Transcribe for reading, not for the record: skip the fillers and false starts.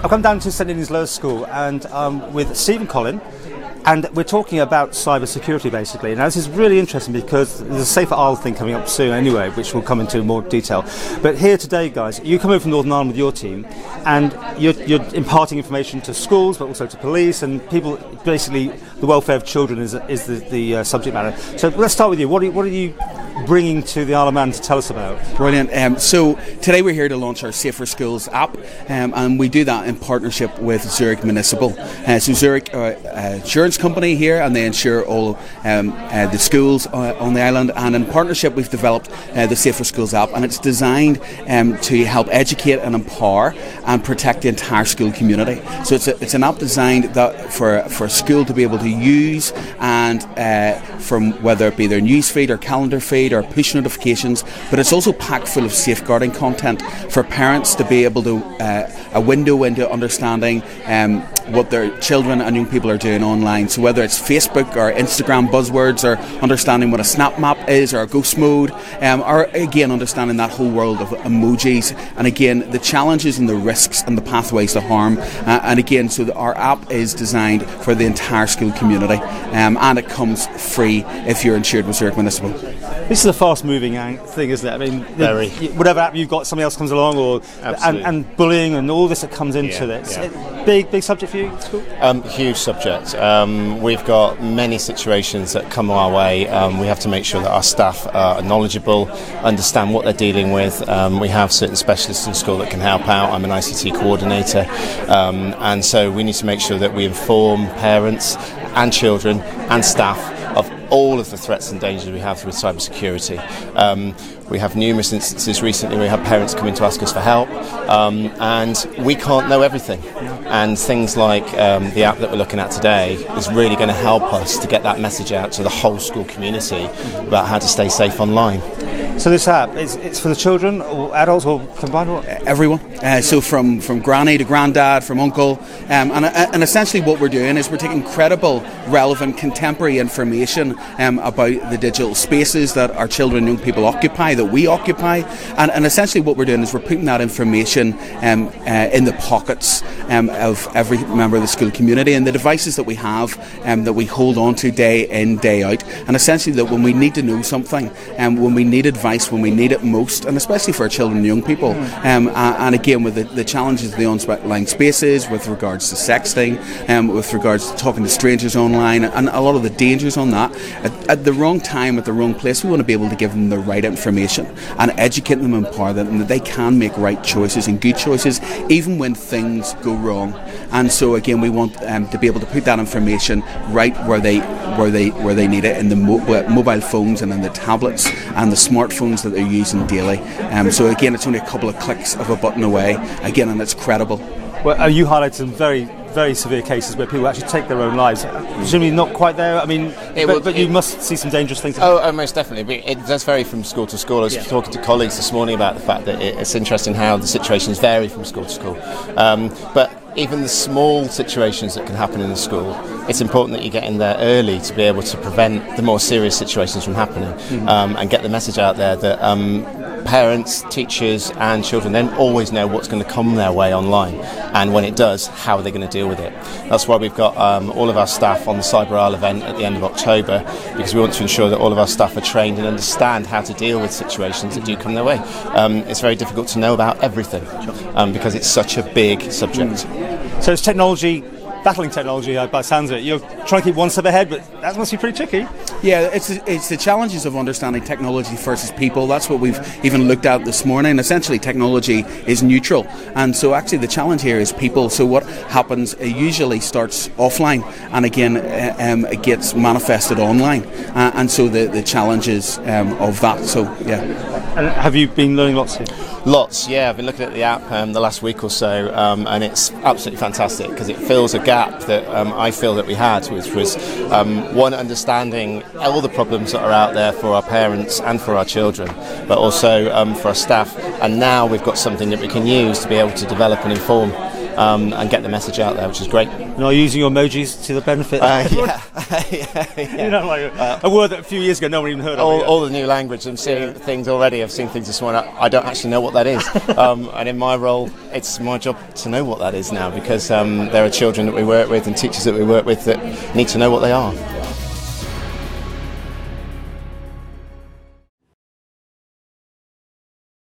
I've come down to St Ninians Lower School and with Steve and Colin, and we're talking about cyber security basically. Now this is really interesting because there's a Safer Isle thing coming up soon anyway, which we'll come into more detail. But here today, guys, you come in from Northern Ireland with your team, and you're imparting information to schools, but also to police and people. Basically, the welfare of children is the subject matter. So let's start with you. What are you bringing to the Isle of Man to tell us about? Brilliant. So today we're here to launch our SafeSchools app, and we do that in partnership with Zurich Municipal. So Zurich are an insurance company here, and they insure all the schools on the island. And in partnership, we've developed the SafeSchools app, and it's designed to help educate and empower and protect the entire school community. So it's an app designed for a school to be able to use, and from whether it be their newsfeed or calendar feed or push notifications, but it's also packed full of safeguarding content for parents to be able to a window into understanding what their children and young people are doing online. So whether it's Facebook or Instagram buzzwords, or understanding what a snap map is, or a ghost mode, or again understanding that whole world of emojis, and again the challenges and the risks and the pathways to harm, and again so our app is designed for the entire school community, and it comes free if you're insured with Zurich Municipal. This is a fast-moving thing, isn't it? I mean, Very. Whatever app you've got, somebody else comes along, or and bullying and all this that comes into this. Big subject for you at school? Huge subject. We've got many situations that come our way. We have to make sure that our staff are knowledgeable, understand what they're dealing with. We have certain specialists in school that can help out. I'm an ICT coordinator, and so we need to make sure that we inform parents and children and staff of all of the threats and dangers we have with cybersecurity. We have numerous instances recently where we have parents coming to ask us for help, and we can't know everything. And things like the app that we're looking at today is really going to help us to get that message out to the whole school community about how to stay safe online. So this app, it's for the children or adults or combined? Everyone. So from granny to granddad, from uncle, and essentially what we're doing is we're taking credible, relevant, contemporary information about the digital spaces that our children and young people occupy, that we occupy, and essentially what we're doing is we're putting that information in the pockets of every member of the school community, and the devices that we have that we hold on to day in, day out, and essentially that when we need to know something, when we need advice, when we need it most, and especially for our children and young people, and again with the challenges of the online spaces, with regards to sexting, with regards to talking to strangers online, and a lot of the dangers on that, at the wrong time, at the wrong place, we want to be able to give them the right information and educate them, empower them, and that they can make right choices and good choices even when things go wrong. And so again, we want to be able to put that information right where they need it, in the mobile phones and in the tablets and the smartphones that they're using daily. So again, it's only a couple of clicks of a button away, again, and it's credible. Well, you highlighted some very, very severe cases where people actually take their own lives. Presumably not quite there. I mean, but you must see some dangerous things. Oh, most definitely. It does vary from school to school. I was talking to colleagues this morning about the fact that it's interesting how the situations vary from school to school. But even the small situations that can happen in the school, it's important that you get in there early to be able to prevent the more serious situations from happening, and get the message out there that parents, teachers and children then always know what's going to come their way online, and when it does, how are they going to deal with it. That's why we've got all of our staff on the Cyber Isle event at the end of October, because we want to ensure that all of our staff are trained and understand how to deal with situations that do come their way. It's very difficult to know about everything, because it's such a big subject. So it's battling technology by the sounds of it. You're trying to keep one step ahead, but that must be pretty tricky. Yeah, it's the challenges of understanding technology versus people. That's what we've even looked at this morning. Essentially, technology is neutral, and so actually the challenge here is people. So what happens, it usually starts offline, and again it gets manifested online, and so the challenges of that. So yeah. And have you been learning lots here? Lots, yeah. I've been looking at the app the last week or so, and it's absolutely fantastic because it fills a gap that I feel that we had, which was one, understanding all the problems that are out there for our parents and for our children, but also for our staff. And now we've got something that we can use to be able to develop and inform and get the message out there, which is great. And are you using your emojis to the benefit? Yeah. You know, like a word that a few years ago no one even heard of. All the new language. I'm seeing things already. I've seen things this morning. I don't actually know what that is. And in my role, it's my job to know what that is now, because there are children that we work with and teachers that we work with that need to know what they are.